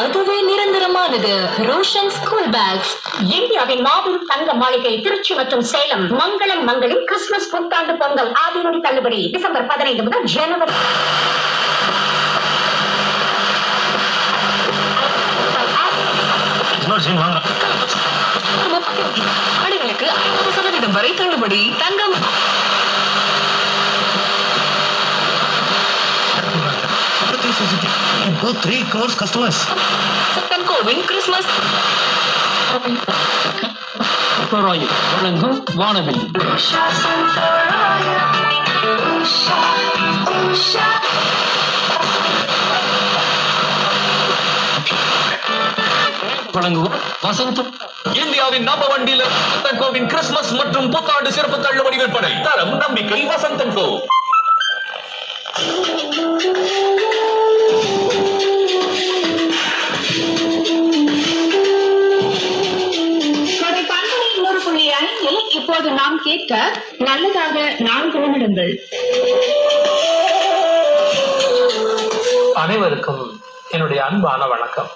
அதுவே நிரந்தரமானது. Roshan school packs. இந்தியாவின் மாபெரும் தங்க மாளிகை திருச்சி மற்றும் சேலம் மங்களம் மங்களின் கிறிஸ்துமஸ் புத்தாண்டு பொங்கல் ஆதிநொடி தள்ளுபடி டிசம்பர் 15 முதல் ஜனவரி ஆடைகளுக்கு 50% வரை தள்ளுபடி. தங்கம் 3 crore customers. கோவின் கிறிஸ்துமஸ் வழங்கும் வானவில். வழங்குவோம் வசந்தம். இந்தியாவின் number 1 dealer Vasanthan CoWIN Christmas மற்றும் புத்தாண்டு சிறப்பு தள்ளுபடி விற்பனை. தரம் நம்பிக்கை வசந்தன் கோ. இப்போது நாம் கேட்க நல்லதாக 4 நிமிடங்கள். அனைவருக்கும் என்னுடைய அன்பான வணக்கம்.